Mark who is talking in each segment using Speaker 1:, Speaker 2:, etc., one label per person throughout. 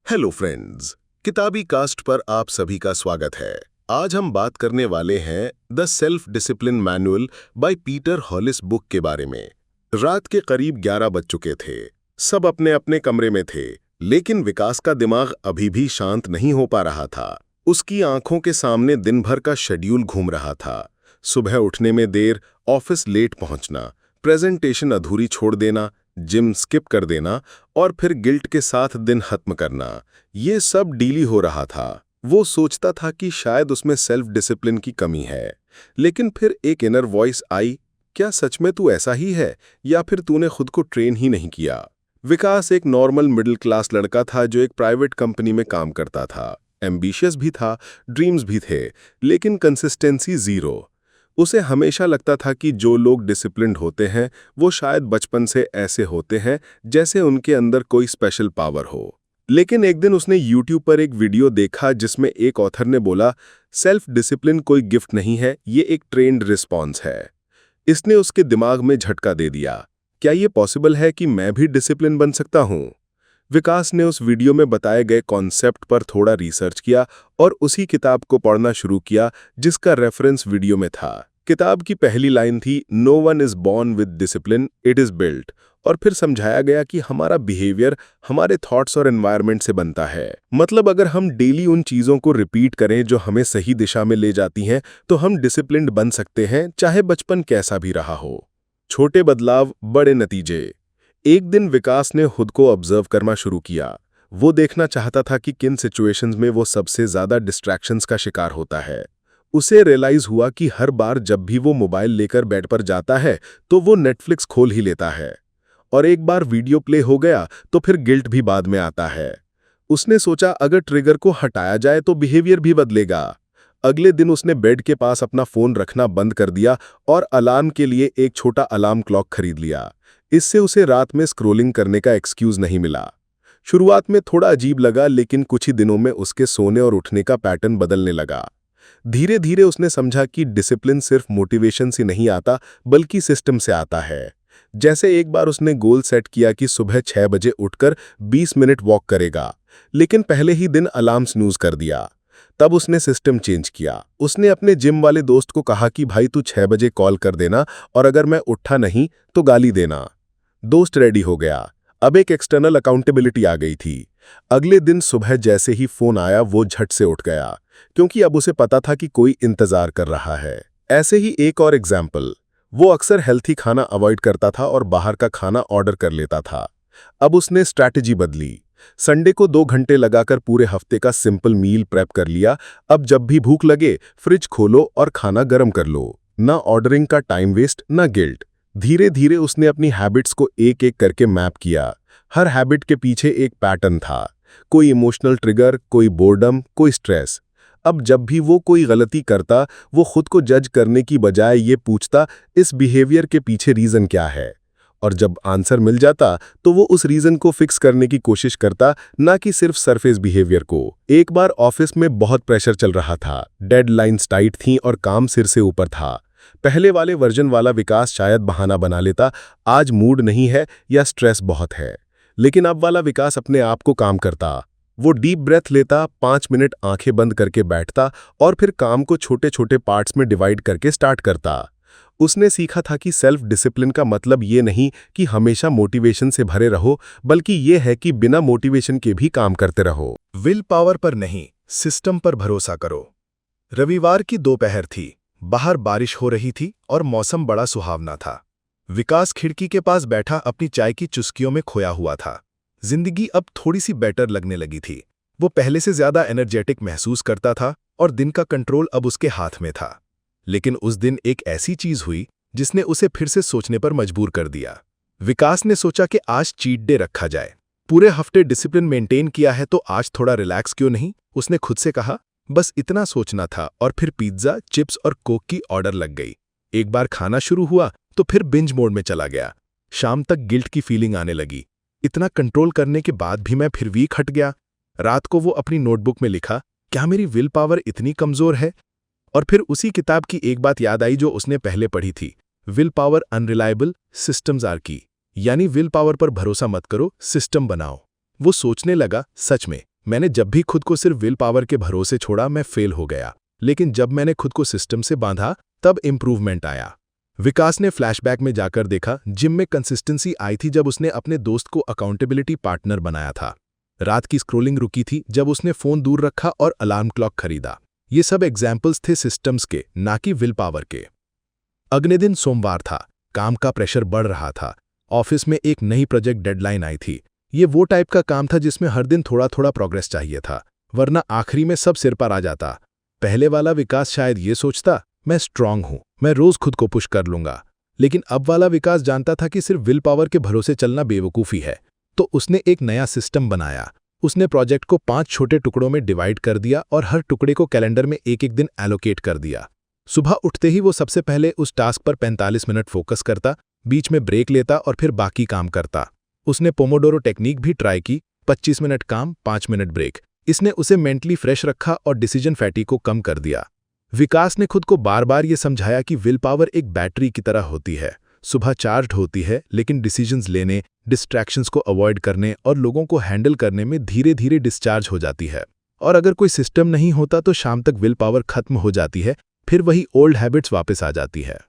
Speaker 1: Hello friends, किताबी cast पर आप सभी का स्वागत है। आज हम बात करने वाले हैं the self discipline manual by Peter Hollies book के बारे में। रात के करीब 11 बज चुके थे। सब अपने अपने कमरे में थे, लेकिन विकास का दिमाग अभी भी शांत नहीं हो पा रहा था। उसकी आंखों के सामने दिन भर का शेड्यूल घूम रहा था। सुबह उठने में देर, ऑफिस लेट पहुंचना, प्रेजेंटेशन अधूरी छोड़ देना, जिम स्किप कर देना और फिर गिल्ट के साथ दिन खत्म करना, ये सब डेली हो रहा था। वो सोचता था कि शायद उसमें सेल्फ डिसिप्लिन की कमी है, लेकिन फिर एक इनर वॉइस आई, क्या सच में तू ऐसा ही है या फिर तूने खुद को ट्रेन ही नहीं किया। विकास एक नॉर्मल मिडिल क्लास लड़का था जो एक प्राइवेट कंपनी में काम करता था। एम्बिशियस भी था, ड्रीम्स भी थे, लेकिन कंसिस्टेंसी जीरो। उसे हमेशा लगता था कि जो लोग डिसिप्लिन्ड होते हैं वो शायद बचपन से ऐसे होते हैं जैसे उनके अंदर कोई स्पेशल पावर हो। लेकिन एक दिन उसने YouTube पर एक वीडियो देखा जिसमें एक ऑथर ने बोला, सेल्फ डिसिप्लिन कोई गिफ्ट नहीं है, ये एक ट्रेन्ड रिस्पॉन्स है। इसने उसके दिमाग में झटका दे दिया, क्या ये पॉसिबल है कि मैं भी डिसिप्लिन बन सकता हूँ। विकास ने उस वीडियो में बताए गए कॉन्सेप्ट पर थोड़ा रिसर्च किया और उसी किताब को पढ़ना शुरू किया जिसका रेफरेंस वीडियो में था। किताब की पहली लाइन थी, no one is born with discipline, it is built. और फिर समझाया गया कि हमारा बिहेवियर हमारे थॉट्स और एनवायरनमेंट से बनता है। मतलब अगर हम डेली उन चीज़ों को रिपीट करें जो हमें सही दिशा में ले जाती हैं, तो हम डिसिप्लिन्ड बन सकते हैं, चाहे बचपन कैसा भी रहा हो। छोटे बदलाव, बड़े नतीजे। एक दिन विकास ने खुद को ऑब्जर्व करना शुरू किया। वो देखना चाहता था कि किन सिचुएशंस में वो सबसे ज्यादा डिस्ट्रैक्शंस का शिकार होता है। उसे रियलाइज हुआ कि हर बार जब भी वो मोबाइल लेकर बेड पर जाता है तो वो नेटफ्लिक्स खोल ही लेता है, और एक बार वीडियो प्ले हो गया तो फिर गिल्ट भी बाद में आता है। उसने सोचा अगर ट्रिगर को हटाया जाए तो बिहेवियर भी बदलेगा। अगले दिन उसने बेड के पास अपना फोन रखना बंद कर दिया और अलार्म के लिए एक छोटा अलार्म क्लॉक खरीद लिया। इससे उसे रात में स्क्रोलिंग करने का एक्सक्यूज नहीं मिला। शुरुआत में थोड़ा अजीब लगा, लेकिन कुछ ही दिनों में उसके सोने और उठने का पैटर्न बदलने लगा। धीरे धीरे उसने समझा कि डिसिप्लिन सिर्फ मोटिवेशन से नहीं आता बल्कि सिस्टम से आता है। जैसे एक बार उसने गोल सेट किया कि सुबह 6 बजे उठकर 20 मिनट वॉक करेगा, लेकिन पहले ही दिन अलार्म स्नूज कर दिया। तब उसने सिस्टम चेंज किया। उसने अपने जिम वाले दोस्त को कहा कि भाई तू 6 बजे कॉल कर देना और अगर मैं उठा नहीं तो गाली देना। दोस्त रेडी हो गया। अब एक एक्सटर्नल अकाउंटेबिलिटी आ गई थी। अगले दिन सुबह जैसे ही फोन आया वो झट से उठ गया, क्योंकि अब उसे पता था कि कोई इंतजार कर रहा है। ऐसे ही एक और एग्जाम्पल, वो अक्सर हेल्थी खाना अवॉइड करता था और बाहर का खाना ऑर्डर कर लेता था। अब उसने स्ट्रैटेजी बदली। संडे को 2 घंटे लगाकर पूरे हफ्ते का सिंपल मील प्रेप कर लिया। अब जब भी भूख लगे फ्रिज खोलो और खाना गर्म कर लो। ना ऑर्डरिंग का टाइम वेस्ट, ना गिल्ट। धीरे धीरे उसने अपनी हैबिट्स को एक एक करके मैप किया। हर हैबिट के पीछे एक पैटर्न था, कोई इमोशनल ट्रिगर, कोई बोर्डम, कोई स्ट्रेस। अब जब भी वो कोई गलती करता, वो खुद को जज करने की बजाय ये पूछता, इस बिहेवियर के पीछे रीजन क्या है। और जब आंसर मिल जाता तो वो उस रीजन को फिक्स करने की कोशिश करता, ना कि सिर्फ सरफेस बिहेवियर को। एक बार ऑफिस में बहुत प्रेशर चल रहा था, डेडलाइंस टाइट थी और काम सिर से ऊपर था। पहले वाले वर्जन वाला विकास शायद बहाना बना लेता, आज मूड नहीं है या स्ट्रेस बहुत है। लेकिन अब वाला विकास अपने आप को काम करता। वो डीप ब्रेथ लेता, 5 मिनट आंखें बंद करके बैठता और फिर काम को छोटे छोटे पार्ट्स में डिवाइड करके स्टार्ट करता। उसने सीखा था कि सेल्फ डिसिप्लिन का मतलब ये नहीं कि हमेशा मोटिवेशन से भरे रहो, बल्कि ये है कि बिना मोटिवेशन के भी काम करते रहो।
Speaker 2: विल पावर पर नहीं, सिस्टम पर भरोसा करो। रविवार की दोपहर थी। बाहर बारिश हो रही थी और मौसम बड़ा सुहावना था। विकास खिड़की के पास बैठा अपनी चाय की चुस्कियों में खोया हुआ था। जिंदगी अब थोड़ी सी बेटर लगने लगी थी। वो पहले से ज्यादा एनर्जेटिक महसूस करता था और दिन का कंट्रोल अब उसके हाथ में था। लेकिन उस दिन एक ऐसी चीज हुई जिसने उसे फिर से सोचने पर मजबूर कर दिया। विकास ने सोचा कि आज चीट डे रखा जाए। पूरे हफ्ते डिसिप्लिन मेंटेन किया है तो आज थोड़ा रिलैक्स क्यों नहीं, उसने खुद से कहा। बस इतना सोचना था और फिर पिज्जा, चिप्स और कोक की ऑर्डर लग गई। एक बार खाना शुरू हुआ तो फिर बिंज मोड में चला गया। शाम तक गिल्ट की फीलिंग आने लगी। इतना कंट्रोल करने के बाद भी मैं फिर वीक हट गया। रात को वो अपनी नोटबुक में लिखा, क्या मेरी विल पावर इतनी कमजोर है। और फिर उसी किताब की एक बात याद आई जो उसने पहले पढ़ी थी, will power unreliable, systems are key. यानी विल पावर पर भरोसा मत करो, सिस्टम बनाओ। वो सोचने लगा, सच में मैंने जब भी खुद को सिर्फ विल पावर के भरोसे छोड़ा मैं फेल हो गया, लेकिन जब मैंने खुद को सिस्टम से बांधा तब इम्प्रूवमेंट आया। विकास ने फ्लैशबैक में जाकर देखा जिम में कंसिस्टेंसी आई थी जब उसने अपने दोस्त को अकाउंटेबिलिटी पार्टनर बनाया था। रात की स्क्रोलिंग रुकी थी जब उसने फोन दूर रखा और अलार्म क्लॉक खरीदा। ये सब एग्जाम्पल्स थे सिस्टम्स के, ना कि विल पावर के। अगले दिन सोमवार था, काम का प्रेशर बढ़ रहा था। ऑफिस में एक नई प्रोजेक्ट डेडलाइन आई थी। ये वो टाइप का काम था जिसमें हर दिन थोड़ा थोड़ा प्रोग्रेस चाहिए था, वरना आखिरी में सब सिर पर आ जाता। पहले वाला विकास शायद ये सोचता, मैं स्ट्रांग हूं, मैं रोज खुद को पुश कर लूंगा। लेकिन अब वाला विकास जानता था कि सिर्फ विल पावर के भरोसे चलना बेवकूफ़ी है। तो उसने एक नया सिस्टम बनाया। उसने प्रोजेक्ट को 5 छोटे टुकड़ों में डिवाइड कर दिया और हर टुकड़े को कैलेंडर में एक एक दिन एलोकेट कर दिया। सुबह उठते ही वो सबसे पहले उस टास्क पर 45 मिनट फोकस करता, बीच में ब्रेक लेता और फिर बाकी काम करता। उसने पोमोडोरो टेक्निक भी ट्राई की, 25 मिनट काम, 5 मिनट ब्रेक। इसने उसे मेंटली फ्रेश रखा और डिसीजन फैटीग को कम कर दिया। विकास ने खुद को बार बार ये समझाया कि विल पावर एक बैटरी की तरह होती है। सुबह चार्ज होती है, लेकिन डिसीजंस लेने, डिस्ट्रैक्शंस को अवॉइड करने और लोगों को हैंडल करने में धीरे धीरे डिस्चार्ज हो जाती है। और अगर कोई सिस्टम नहीं होता तो शाम तक विल पावर खत्म हो जाती है, फिर वही ओल्ड हैबिट्स वापस आ जाती है।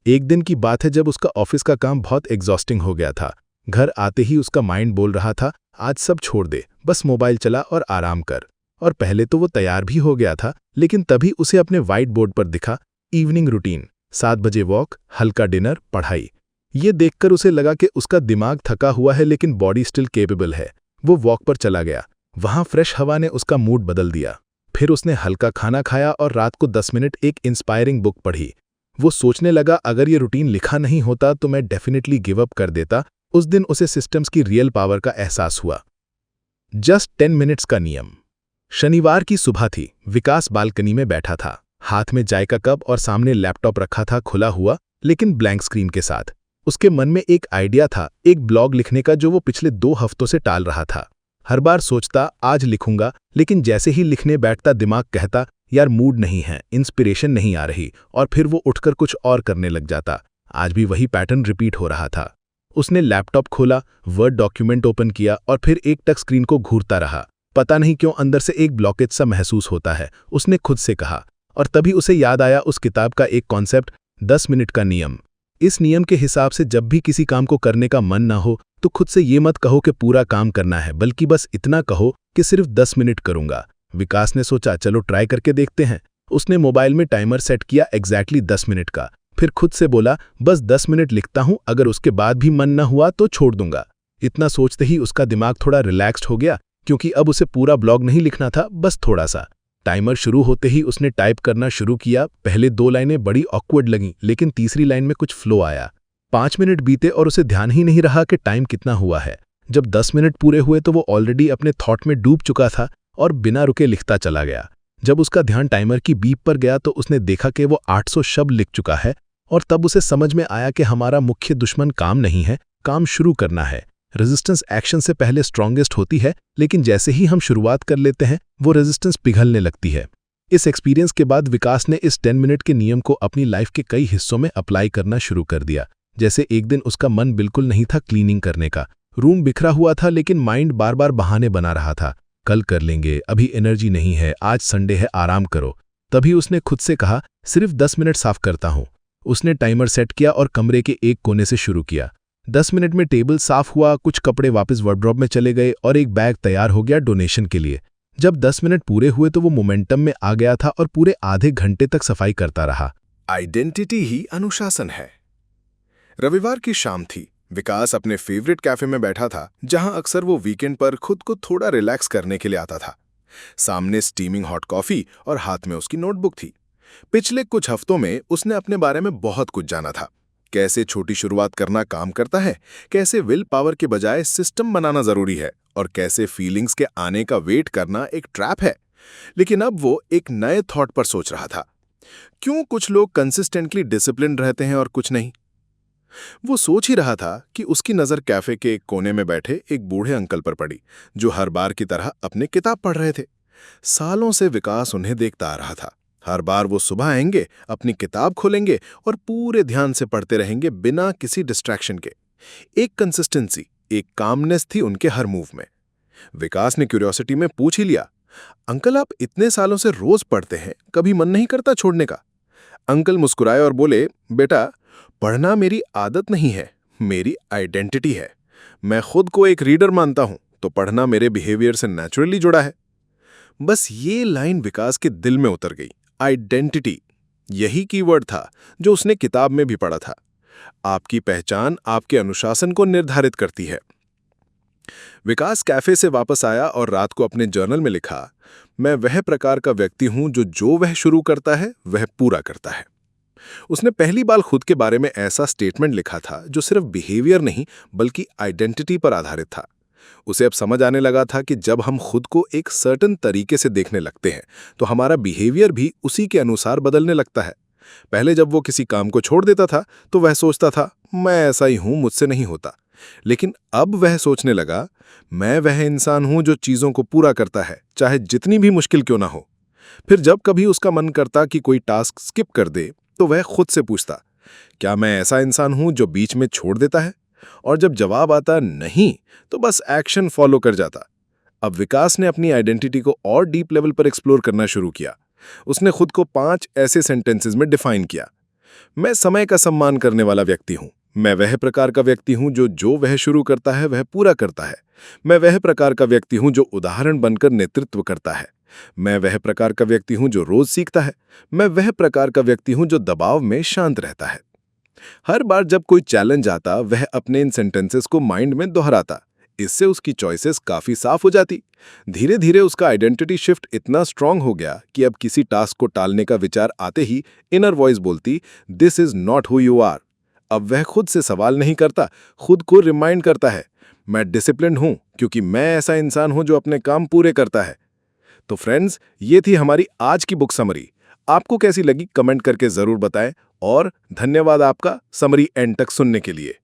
Speaker 2: एक दिन की बात है जब उसका ऑफिस का काम बहुत एग्जॉस्टिंग हो गया था। घर आते ही उसका माइंड बोल रहा था, आज सब छोड़ दे, बस मोबाइल चला और आराम कर। और पहले तो वो तैयार भी हो गया था, लेकिन तभी उसे अपने व्हाइट बोर्ड पर दिखा इवनिंग रूटीन, 7 बजे वॉक, हल्का डिनर, पढ़ाई। ये देखकर उसे लगा कि उसका दिमाग थका हुआ है लेकिन बॉडी स्टिल केपेबल है। वो वॉक पर चला गया। वहां फ्रेश हवा ने उसका मूड बदल दिया। फिर उसने हल्का खाना खाया और रात को 10 मिनट एक इंस्पायरिंग बुक पढ़ी। वो सोचने लगा, अगर ये रूटीन लिखा नहीं होता तो मैं डेफिनेटली गिव अप कर देता। उस दिन उसे सिस्टम्स की रियल पावर का एहसास हुआ। जस्ट 10 मिनट्स का नियम। शनिवार की सुबह थी। विकास बालकनी में बैठा था, हाथ में चाय का कप और सामने लैपटॉप रखा था, खुला हुआ लेकिन ब्लैंक स्क्रीन के साथ। उसके मन में एक आइडिया था, एक ब्लॉग लिखने का जो वो पिछले 2 हफ्तों से टाल रहा था। हर बार सोचता आज लिखूंगा, लेकिन जैसे ही लिखने बैठता दिमाग कहता यार मूड नहीं है, इंस्पिरेशन नहीं आ रही, और फिर वो उठकर कुछ और करने लग जाता। आज भी वही पैटर्न रिपीट हो रहा था। उसने लैपटॉप खोला, वर्ड डॉक्यूमेंट ओपन किया और फिर एक टच स्क्रीन को घूरता रहा। पता नहीं क्यों अंदर से एक ब्लॉकेज सा महसूस होता है, उसने खुद से कहा। और तभी उसे याद आया उस किताब का एक कॉन्सेप्ट, 10 मिनट का नियम। इस नियम के हिसाब से जब भी किसी काम को करने का मन ना हो तो खुद से ये मत कहो कि पूरा काम करना है, बल्कि बस इतना कहो कि सिर्फ 10 मिनट करूंगा। विकास ने सोचा चलो ट्राई करके देखते हैं। उसने मोबाइल में टाइमर सेट किया एग्जैक्टली 10 मिनट का। फिर खुद से बोला बस 10 मिनट लिखता हूं, अगर उसके बाद भी मन न हुआ तो छोड़ दूंगा। इतना सोचते ही उसका दिमाग थोड़ा रिलैक्स्ड हो गया, क्योंकि अब उसे पूरा ब्लॉग नहीं लिखना था, बस थोड़ा सा। टाइमर शुरू होते ही उसने टाइप करना शुरू किया। पहले 2 लाइनें बड़ी ऑकवर्ड लगीं, लेकिन तीसरी लाइन में कुछ फ्लो आया। 5 मिनट बीते और उसे ध्यान ही नहीं रहा कि टाइम कितना हुआ है। जब 10 मिनट पूरे हुए तो वो ऑलरेडी अपने थॉट में डूब चुका था और बिना रुके लिखता चला गया। जब उसका ध्यान टाइमर की बीप पर गया तो उसने देखा कि वो 800 शब्द लिख चुका है। और तब उसे समझ में आया कि हमारा मुख्य दुश्मन काम नहीं है, काम शुरू करना है। रेजिस्टेंस एक्शन से पहले स्ट्रॉन्गेस्ट होती है, लेकिन जैसे ही हम शुरुआत कर लेते हैं वो रेजिस्टेंस पिघलने लगती है। इस एक्सपीरियंस के बाद विकास ने इस 10 मिनट के नियम को अपनी लाइफ के कई हिस्सों में अप्लाई करना शुरू कर दिया। जैसे एक दिन उसका मन बिल्कुल नहीं था क्लीनिंग करने का। रूम बिखरा हुआ था लेकिन माइंड बार बार बहाने बना रहा था। कल कर लेंगे, अभी एनर्जी नहीं है, आज संडे है, आराम करो। तभी उसने खुद से कहा सिर्फ 10 मिनट साफ करता हूं। उसने टाइमर सेट किया और कमरे के एक कोने से शुरू किया। 10 मिनट में टेबल साफ हुआ, कुछ कपड़े वापस वार्डरोब में चले गए और एक बैग तैयार हो गया डोनेशन के लिए। जब 10 मिनट पूरे हुए तो वो मोमेंटम में आ गया था और पूरे आधे घंटे तक सफाई करता रहा।
Speaker 1: आइडेंटिटी ही अनुशासन है। रविवार की शाम थी। विकास अपने फेवरेट कैफे में बैठा था, जहां अक्सर वो वीकेंड पर खुद को थोड़ा रिलैक्स करने के लिए आता था। सामने स्टीमिंग हॉट कॉफी और हाथ में उसकी नोटबुक थी। पिछले कुछ हफ्तों में उसने अपने बारे में बहुत कुछ जाना था। कैसे छोटी शुरुआत करना काम करता है, कैसे विल पावर के बजाय सिस्टम बनाना जरूरी है, और कैसे फीलिंग्स के आने का वेट करना एक ट्रैप है। लेकिन अब वो एक नए थॉट पर सोच रहा था। क्यों कुछ लोग कंसिस्टेंटली डिसिप्लिन रहते हैं और कुछ नहीं? वो सोच ही रहा था कि उसकी नज़र कैफे के एक कोने में बैठे एक बूढ़े अंकल पर पड़ी, जो हर बार की तरह अपनी किताब पढ़ रहे थे। सालों से विकास उन्हें देखता आ रहा था। हर बार वो सुबह आएंगे, अपनी किताब खोलेंगे और पूरे ध्यान से पढ़ते रहेंगे बिना किसी डिस्ट्रैक्शन के। एक कंसिस्टेंसी, एक कामनेस थी उनके हर मूव में। विकास ने क्यूरियोसिटी में पूछ ही लिया, अंकल आप इतने सालों से रोज पढ़ते हैं, कभी मन नहीं करता छोड़ने का? अंकल मुस्कुराए और बोले, बेटा, पढ़ना मेरी आदत नहीं है, मेरी आइडेंटिटी है। मैं खुद को एक रीडर मानता हूं, तो पढ़ना मेरे बिहेवियर से नेचुरली जुड़ा है। बस ये लाइन विकास के दिल में उतर गई। आइडेंटिटी, यही कीवर्ड था जो उसने किताब में भी पढ़ा था। आपकी पहचान आपके अनुशासन को निर्धारित करती है। विकास कैफे से वापस आया और रात को अपने जर्नल में लिखा, मैं वह प्रकार का व्यक्ति हूं जो वह शुरू करता है वह पूरा करता है। उसने पहली बार खुद के बारे में ऐसा स्टेटमेंट लिखा था जो सिर्फ बिहेवियर नहीं बल्कि आइडेंटिटी पर आधारित था। उसे अब समझ आने लगा था कि जब हम खुद को एक सर्टेन तरीके से देखने लगते हैं तो हमारा बिहेवियर भी उसी के अनुसार बदलने लगता है। पहले जब वो किसी काम को छोड़ देता था तो वह सोचता था, मैं ऐसा ही हूं, मुझसे नहीं होता। लेकिन अब वह सोचने लगा, मैं वह इंसान हूं जो चीजों को पूरा करता है, चाहे जितनी भी मुश्किल क्यों ना हो। फिर जब कभी उसका मन करता कि कोई टास्क स्किप कर दे तो वह खुद से पूछता, क्या मैं ऐसा इंसान हूं जो बीच में छोड़ देता है? और जब जवाब आता नहीं तो बस एक्शन फॉलो कर जाता। अब विकास ने अपनी आइडेंटिटी को और डीप लेवल पर एक्सप्लोर करना शुरू किया। उसने खुद को 5 ऐसे सेंटेंसेस में डिफाइन किया। मैं समय का सम्मान करने वाला व्यक्ति हूं। मैं वह प्रकार का व्यक्ति हूं जो वह शुरू करता है वह पूरा करता है। मैं वह प्रकार का व्यक्ति हूं जो उदाहरण बनकर नेतृत्व करता है। मैं वह प्रकार का व्यक्ति हूं जो रोज सीखता है। मैं वह प्रकार का व्यक्ति हूं जो दबाव में शांत रहता है। हर बार जब कोई चैलेंज आता वह अपने इन सेंटेंसेस को माइंड में दोहराता। इससे उसकी चॉइसेस काफी साफ हो जाती। धीरे धीरे उसका आइडेंटिटी शिफ्ट इतना स्ट्रांग हो गया कि अब किसी टास्क को टालने का विचार आते ही इनर वॉइस बोलती, this is not who you are. अब वह खुद से सवाल नहीं करता, खुद को रिमाइंड करता है, मैं डिसिप्लिन्ड हूं क्योंकि मैं ऐसा इंसान हूं जो अपने काम पूरे करता है। तो फ्रेंड्स, ये थी हमारी आज की बुक समरी। आपको कैसी लगी कमेंट करके जरूर बताएं और धन्यवाद आपका समरी एंड तक सुनने के लिए।